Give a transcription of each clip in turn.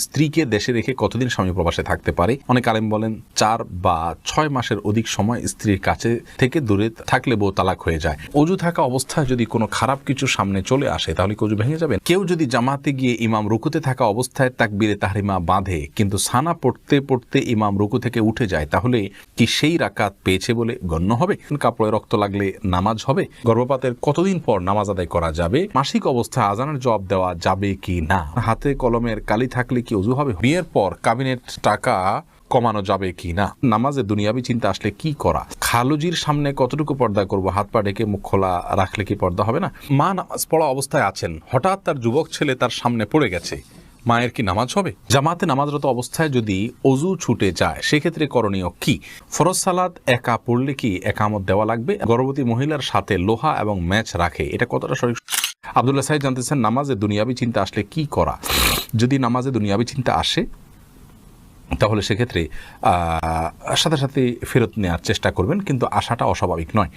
স্ত্রীকে দেশে রেখে কতদিন স্বামী প্রবাসে থাকতে পারে? অনেক আলেম বলেন 4 বা 6 মাসের অধিক সময় স্ত্রীর কাছে থেকে দূরে থাকলে বউ তালাক হয়ে যায়। অজু থাকা অবস্থায় যদি কোনো খারাপ কিছু সামনে চলে আসে তাহলে কি অজু ভেঙে যাবে? কেউ যদি জামাতে গিয়ে ইমাম রুকুতে থাকা অবস্থায় তাকবীরে তাহরিমা বাঁধে কিন্তু সানা পড়তে পড়তে ইমাম রুকু থেকে উঠে যায় তাহলে কি সেই রাকাত পেয়েছে বলে গণ্য হবে? কাপড়ে রক্ত লাগলে নামাজ হবে? গর্ভপাতের কতদিন পর নামাজ আদায় করা যাবে? মাসিক অবস্থায় আজানের জবাব দেওয়া যাবে কি না? হাতে কলমের কালি থাকলে কি ওযু হবে? বিয়ের পর কাবিনের টাকা কমানো যাবে কি না? নামাজে দুনিয়াবি চিন্তা আসলে কি করা? খালুজির সামনে কতটুকু পর্দা করব? হাত পা ঢেকে মুখ খোলা রাখলে কি পর্দা হবে না? মা নামাজ পড়া অবস্থায় আছেন, হঠাৎ তার যুবক ছেলে তার সামনে পড়ে গেছে, মায়ের কি নামাজ হবে? জামাতে নামাজরত অবস্থায় যদি অজু ছুটে যায় সেক্ষেত্রে করণীয় কি? ফরজ সালাত একা পড়লে কি একামত দেওয়া লাগবে? গর্ভবতী মহিলার সাথে লোহা এবং ম্যাচ রাখে, এটা কতটা সঠিক? আব্দুল্লাহ সাহেব জানতেছেন নামাজে দুনিয়াবি চিন্তা আসলে কি করা? যদি নামাজে দুনিয়াবি চিন্তা আসে তাহলে সেক্ষেত্রে সাথে সাথে ফেরত নেওয়ার চেষ্টা করবেন, কিন্তু আশাটা অস্বাভাবিক নয়।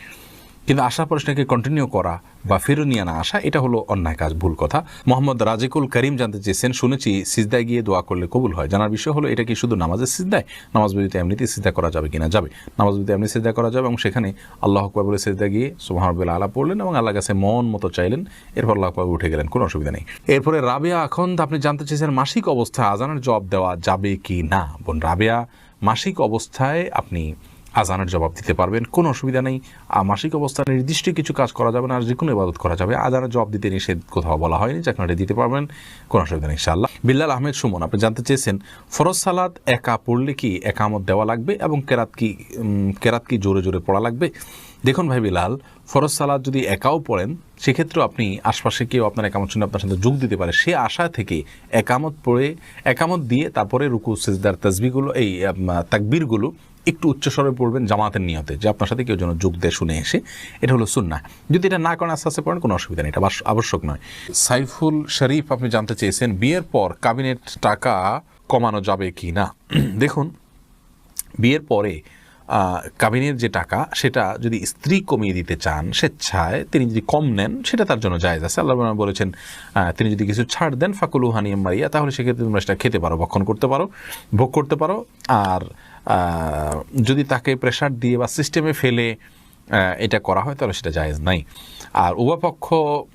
কিন্তু আশার পরে সেটাকে কন্টিনিউ করা বা ফেরত নিয়ে না আসা এটা হলো অন্যায় কাজ, ভুল কথা। মোহাম্মদ রাজিকুল করিম জানতে চেয়েছেন, শুনেছি সিজদায় গিয়ে দোয়া করলে কবুল হয়। জানার বিষয় হলো এটা কি শুধু নামাজের সিজদায়? নামাজ বিরতিতে এমনিতে সিজদা করা যাবে কিনা? যাবে। নামাজ বিরতিতে এমনি সিজদা করা যাবে এবং সেখানে আল্লাহু আকবার বলে সিজদা গিয়ে সুবহানাল্লাহিল আলা পড়লেন এবং আল্লাহর কাছে মন মতো চাইলেন, এরপর আল্লাহু আকবার উঠে গেলেন, কোনো অসুবিধা নেই। এরপরে রাবেয়া আখন্দ আপনি জানতে চেয়েছেন মাসিক অবস্থায় আজানের জবাব দেওয়া যাবে কি না? বোন রাবেয়া, মাসিক অবস্থায় আপনি আজানের জবাব দিতে পারবেন, কোনো অসুবিধা নেই। মাসিক অবস্থায় নির্দিষ্ট কিছু কাজ করা যাবে না, আর যে কোনো ইবাদত করা যাবে। আজানের জবাব দিতে নিষেধ কোথাও বলা হয়নি, যে আপনারা দিতে পারবেন, কোনো অসুবিধা নেই ইনশাআল্লাহ। বিল্লাল আহমেদ সুমন আপনি জানতে চেয়েছেন ফরজ সালাত একা পড়লে কি একামত দেওয়া লাগবে এবং কেরাত কি জোরে জোরে পড়া লাগবে? দেখুন ভাই বিলাল, ফরজ সালাত যদি একাও পড়েন সেক্ষেত্রেও আপনি আশপাশে কেউ আপনার একামত শুনে আপনার সাথে যোগ দিতে পারে, সে আশা থেকে একামত পড়ে একামত দিয়ে তারপরে রুকু সিজদার তাসবিহগুলো এই তাকবীরগুলো একটু উচ্চস্বরে পড়বেন জামাতের নিয়তে, যে আপনার সাথে কেউ যেন যোগ দিয়ে শুনে এসে। এটা হলো সুন্নাহ। যদি এটা না করেন আস্তে আস্তে পড়েন, কোনো অসুবিধা নেই, এটা আবশ্যক নয়। সাইফুল শরীফ আপনি জানতে চেয়েছেন বিয়ের পর কাবিনের টাকা কমানো যাবে কি না? দেখুন, বিয়ের পরে কাবিনের যে টাকা সেটা যদি স্ত্রী কমিয়ে দিতে চান স্বেচ্ছায়, তিনি যদি কম নেন সেটা তার জন্য জায়েজ আছে। আল্লাহ বলেছেন তিনি যদি কিছু ছাড় দেন ফাকুলু হানিয়াম মারিয়া, তাহলে সেক্ষেত্রে তোমরা সেটা খেতে পারো, ভক্ষণ করতে পারো, ভোগ করতে পারো। আর যদি তাকে প্রেশার দিয়ে বা সিস্টেমে ফেলে এটা করা হয় তাহলে সেটা জায়েজ নাই। আর উভয় পক্ষ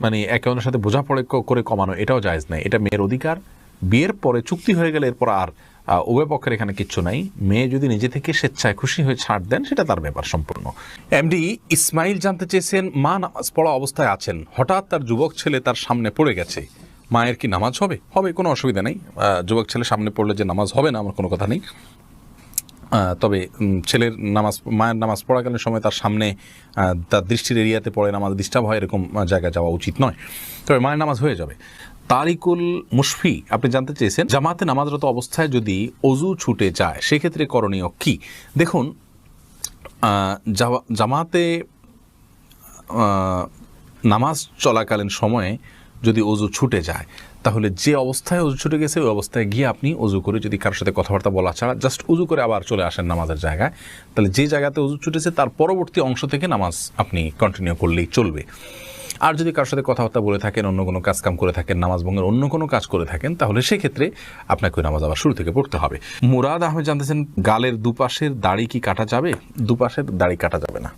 মানে একে অন্যের সাথে বোঝাপড়া করে কমানো, এটাও জায়েজ নাই। এটা মেয়ের অধিকার। বিয়ের পরে চুক্তি হয়ে গেলে এরপর আর উভয় পক্ষের এখানে কিচ্ছু নাই। মেয়ে যদি নিজে থেকে স্বেচ্ছায় খুশি হয়ে ছাড় দেন সেটা তার ব্যাপার সম্পূর্ণ। এমডি ইসমাইল জানতে চেয়েছেন মা নামাজ পড়া অবস্থায় আছেন, হঠাৎ তার যুবক ছেলে তার সামনে পড়ে গেছে, মায়ের কি নামাজ হবে? হবে, কোনো অসুবিধা নেই। যুবক ছেলে সামনে পড়লে যে নামাজ হবে না আমার কোনো কথা নেই। তবে ছেলের নামাজ, মায়ের নামাজ পড়াকালীন সময় তার সামনে তার দৃষ্টির এরিয়াতে পড়ে নামাজ ডিস্টার্ব হয়, এরকম জায়গায় যাওয়া উচিত নয়। তবে মায়ের নামাজ হয়ে যাবে। তারিকুল মুশফি আপনি জানতে চেয়েছেন জামাতে নামাজরত অবস্থায় যদি অজু ছুটে যায় সেক্ষেত্রে করণীয় কি? দেখুন, জামাতে নামাজ চলাকালীন সময়ে যদি অজু ছুটে যায় তাহলে যে অবস্থায় অজু ছুটে গেছে ওই অবস্থায় গিয়ে আপনি অজু করে, যদি কারোর সাথে কথাবার্তা বলা ছাড়া জাস্ট অজু করে আবার চলে আসেন নামাজের জায়গায়, তাহলে যে জায়গাতে অজু ছুটেছে তার পরবর্তী অংশ থেকে নামাজ আপনি কন্টিনিউ করলেই চলবে। আর যদি কারোর সাথে কথাবার্তা বলে থাকেন, অন্য কোনো কাজকাম করে থাকেন, নামাজ ভঙ্গের অন্য কোনো কাজ করে থাকেন, তাহলে সেক্ষেত্রে আপনাকে ওই নামাজ আবার শুরু থেকে পড়তে হবে। মুরাদ আহমেদ জানতেছেন গালের দুপাশের দাড়ি কি কাটা যাবে? দুপাশের দাড়ি কাটা যাবে না।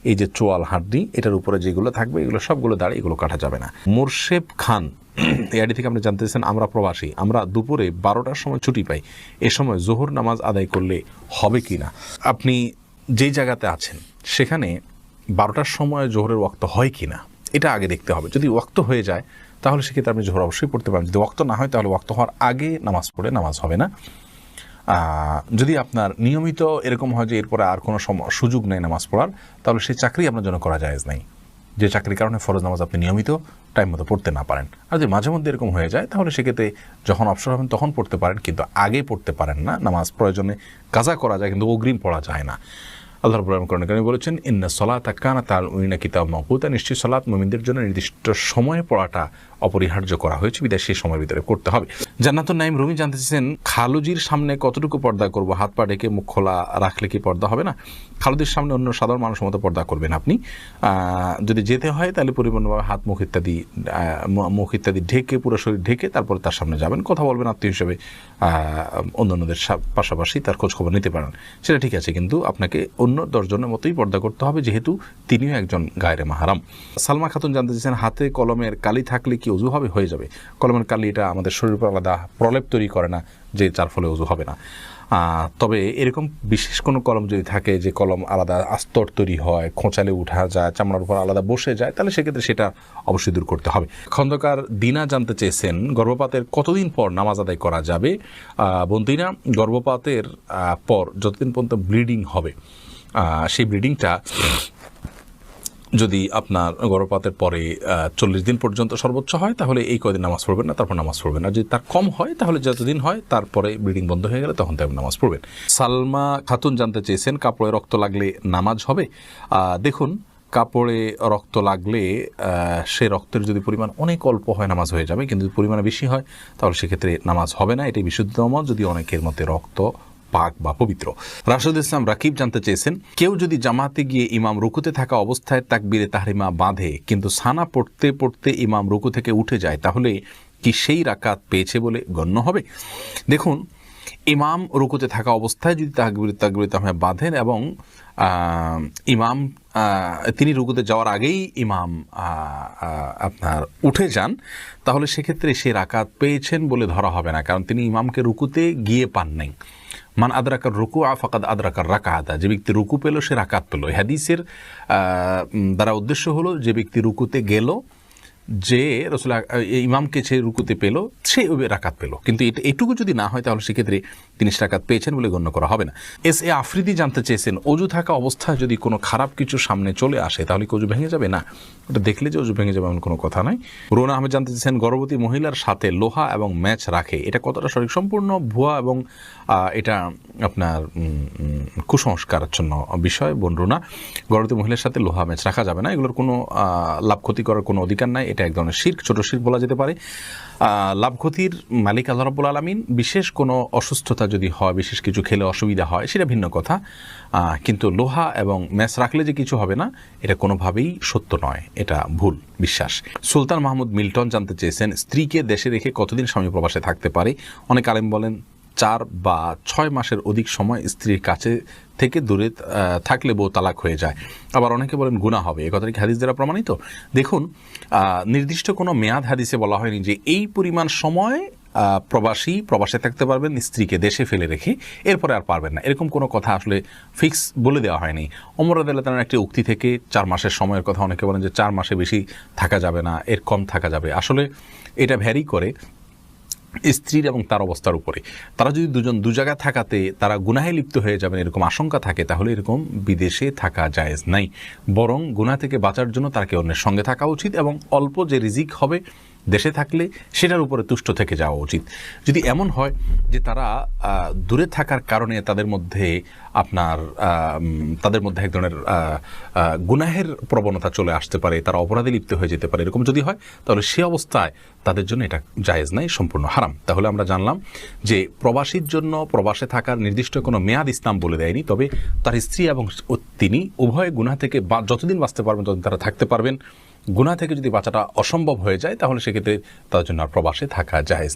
এই যে চোয়াল হাড্ডি এটার উপরে যেগুলো থাকবে এগুলো সবগুলো দাড়ি, এগুলো কাটা যাবে না। মোরশেদ খান এআইডি থেকে আপনি জানতে চাইছেন আমরা প্রবাসী, আমরা দুপুরে 12টার সময় ছুটি পাই, এ সময় জোহর নামাজ আদায় করলে হবে কি না? আপনি যেই জায়গাতে আছেন সেখানে 12টার সময় জোহরের ওয়াক্ত হয় কি না এটা আগে দেখতে হবে। যদি ওয়াক্ত হয়ে যায় তাহলে সেক্ষেত্রে আপনি জোহর অবশ্যই পড়তে পারেন। যদি ওয়াক্ত না হয় তাহলে ওয়াক্ত হওয়ার আগে নামাজ পড়ে নামাজ হবে না। যদি আপনার নিয়মিত এরকম হয় যে এরপরে আর কোনো সুযোগ নেই নামাজ পড়ার, তাহলে সেই চাকরি আপনার জন্য করা জায়েজ নাই, যে চাকরির কারণে ফরজ নামাজ আপনি নিয়মিত টাইম মতো পড়তে না পারেন। আর যদি মাঝে মধ্যে এরকম হয়ে যায় তাহলে সেক্ষেত্রে যখন অবসর হবেন তখন পড়তে পারেন, কিন্তু আগে পড়তে পারেন না। নামাজ প্রয়োজনে কাজা করা যায় কিন্তু অগ্রিম পড়া যায় না। আল্লাহ রাব্বুল আলামিন বলেছেন ইন্না সলাতা কানাত আলাল মুমিনিনা কিতাবাম মাওকুতা, নিশ্চয়ই সালাত মুমিনদের জন্য নির্দিষ্ট সময়ে পড়াটা অপরিহার্য করা হয়েছে, বিদায় সেই সময়ের ভিতরে করতে হবে। জান্নাতুন নাইম রুমি জানতে চেয়েছেন, খালুজির সামনে কতটুকু পর্দা করব? হাত পা ঢেকে মুখ খোলা রাখলে কি পর্দা হবে না? খালুজির সামনে অন্য সাধারণ মানুষের মতো পর্দা করবেন আপনি। যদি যেতে হয় তাহলে পরিপূর্ণভাবে হাত মুখ ইত্যাদি ঢেকে, পুরো শরীর ঢেকে তারপরে তার সামনে যাবেন, কথা বলবেন, আত্মীয় হিসেবে অন্যান্যদের পাশাপাশি তার খোঁজখবর নিতে পারেন, সেটা ঠিক আছে। কিন্তু আপনাকে অন্য 10 জনের মতোই পর্দা করতে হবে, যেহেতু তিনিও একজন গায়রে মাহরাম। সালমা খাতুন জানতে চেয়েছেন, হাতে কলমের কালি থাকলে কি ওযু হবে? হয়ে যাবে। কলমের কালি এটা আমাদের শরীরের উপর আলাদা প্রলেপ তৈরি করে না, যে যার ফলে ওযু হবে না। তবে এরকম বিশেষ কোনো কলম যদি থাকে, যে কলম আলাদা আস্তর তৈরি হয়, খোঁচালে উঠা যায়, চামড়ার উপর আলাদা বসে যায়, তাহলে সেক্ষেত্রে সেটা অবশ্যই দূর করতে হবে। খন্দকার দিনা জানতে চেয়েছেন, গর্ভপাতের কতদিন পর নামাজ আদায় করা যাবে? বোন দিনা, গর্ভপাতের পর যতদিন পর্যন্ত ব্লিডিং হবে, সেই ব্লিডিংটা যদি আপনার গর্ভপাতের পরে 40 দিন পর্যন্ত সর্বোচ্চ হয়, তাহলে এই কদিন নামাজ পড়বেন না, তারপর নামাজ পড়বেন না। যদি তার কম হয়, তাহলে যতদিন হয় তারপরে ব্লিডিং বন্ধ হয়ে গেলে তখন তাই নামাজ পড়বেন। সালমা খাতুন জানতে চেয়েছেন, কাপড়ে রক্ত লাগলে নামাজ হবে? দেখুন, কাপড়ে রক্ত লাগলে সে রক্তের যদি পরিমাণ অনেক অল্প হয় নামাজ হয়ে যাবে, কিন্তু যদি পরিমাণে বেশি হয় তাহলে সেক্ষেত্রে নামাজ হবে না। এটাই বিশুদ্ধ মত, যদি অনেকের মধ্যে রক্ত পাক বা পবিত্র। রাশেদ ইসলাম রাকিব জানতে চেয়েছেন, কেউ যদি জামাতে গিয়ে ইমাম রুকুতে থাকা অবস্থায় তাকবীরে তাহরিমা বাঁধে, কিন্তু সানা পড়তে পড়তে ইমাম রুকু থেকে উঠে যায়, তাহলে কি সেই রাকাত পেয়েছে বলে গণ্য হবে? দেখুন, ইমাম রুকুতে থাকা অবস্থায় যদি তাকবীরে তাহরিমা বাঁধেন এবং ইমাম তিনি রুকুতে যাওয়ার আগেই ইমাম আপনার উঠে যান, তাহলে সেক্ষেত্রে সে রাকাত পেয়েছেন বলে ধরা হবে না, কারণ তিনি ইমামকে রুকুতে গিয়ে পান নাই। মান আদরাকার রুকু ফাকাদ আদরাকার রাকাতা, যে ব্যক্তি রুকু পেল সে রাকাত পেল। হাদিসের দ্বারা উদ্দেশ্য হলো, যে ব্যক্তি রুকুতে গেল, যে রাসূল ইমামকে সে রুকুতে পেল, সে রাকাত পেল। কিন্তু এটুকু যদি না হয়, তাহলে সেক্ষেত্রে তিনি রাকাত পেয়েছেন বলে গণ্য করা হবে না। এস আফ্রিদি জানতে চেয়েছেন, অজু থাকা অবস্থায় যদি কোনো খারাপ কিছু সামনে চলে আসে, তাহলে কি অজু ভেঙে যাবে? না, ওটা দেখলে যে অজু ভেঙে যাবে এমন কোনো কথা নয়। রোনা আহমেদ জানতে চেয়েছেন, গর্ভবতী মহিলার সাথে লোহা এবং ম্যাচ রাখে, এটা কতটা সঠিক? সম্পূর্ণ ভুয়া এবং এটা আপনার কুসংস্কারাচ্ছন্ন বিষয়। বোন রোনা, গর্ভবতী মহিলার সাথে লোহা ম্যাচ রাখা যাবে না, এগুলোর কোনো লাভ ক্ষতি করার কোনো অধিকার নাই। এটা এক ধরনের শিরক, ছোট শিরক বলা যেতে পারে। লাভ ক্ষতির মালিক আল্লাহ রাব্বুল আলামিন। বিশেষ কোনো অসুস্থতা যদি হয়, বিশেষ কিছু খেলে অসুবিধা হয়, সেটা ভিন্ন কথা। কিন্তু লোহা এবং ম্যাচ রাখলে যে কিছু হবে না, এটা কোনোভাবেই সত্য নয়, এটা ভুল বিশ্বাস। সুলতান মাহমুদ মিল্টন জানতে চেয়েছেন, স্ত্রীকে দেশে রেখে কতদিন স্বামী প্রবাসে থাকতে পারে? অনেক আলেম বলেন 4 বা 6 মাসের অধিক সময় স্ত্রীর কাছে থেকে দূরে থাকলে বউ তালাক হয়ে যায়। আবার অনেকে বলেন গুনাহ হবে। এ কথাটা কি হাদিস দ্বারা প্রমাণিত? দেখুন, নির্দিষ্ট কোনো মেয়াদ হাদিসে বলা হয়নি যে এই পরিমাণ সময় প্রবাসে থাকতে পারবেন স্ত্রীকে দেশে ফেলে রেখে, এরপরে আর পারবেন না, এরকম কোনো কথা আসলে ফিক্স বলে দেওয়া হয়নি। ওমর রাদিয়াল্লাহু তাআলার একটি উক্তি থেকে 4 মাসের সময়ের কথা অনেকে বলেন যে 4 মাসে বেশি থাকা যাবে না, এর কম থাকা যাবে। আসলে এটা ভ্যারি করে স্ত্রীর এবং তার অবস্থার উপরে। তারা যদি দুজন দু জায়গায় থাকাতে তারা গুনাহে লিপ্ত হয়ে যাবেন এরকম আশঙ্কা থাকে, তাহলে এরকম বিদেশে থাকা জায়েজ নাই। বরং গুনাহ থেকে বাঁচার জন্য তাকে অন্যের সঙ্গে থাকা উচিত এবং অল্প যে রিজিক হবে দেশে থাকলে সেটার উপরে তুষ্ট থেকে যাওয়া উচিত। যদি এমন হয় যে তারা দূরে থাকার কারণে তাদের মধ্যে এক ধরনের গুনাহের প্রবণতা চলে আসতে পারে, তারা অপরাধে লিপ্ত হয়ে যেতে পারে, এরকম যদি হয়, তাহলে সে অবস্থায় তাদের জন্য এটা জায়েজ নাই, সম্পূর্ণ হারাম। তাহলে আমরা জানলাম যে প্রবাসীর জন্য প্রবাসে থাকার নির্দিষ্ট কোনো মেয়াদ ইসলাম বলে দেয়নি, তবে তার স্ত্রী এবং তিনি উভয় গুনাহ থেকে যতদিন বাঁচতে পারবেন ততদিন তারা থাকতে পারবেন। গুনাহ থেকে যদি বাঁচাটা অসম্ভব হয়ে যায়, তাহলে সেক্ষেত্রে তাদের জন্য আর প্রবাসে থাকা জায়েজ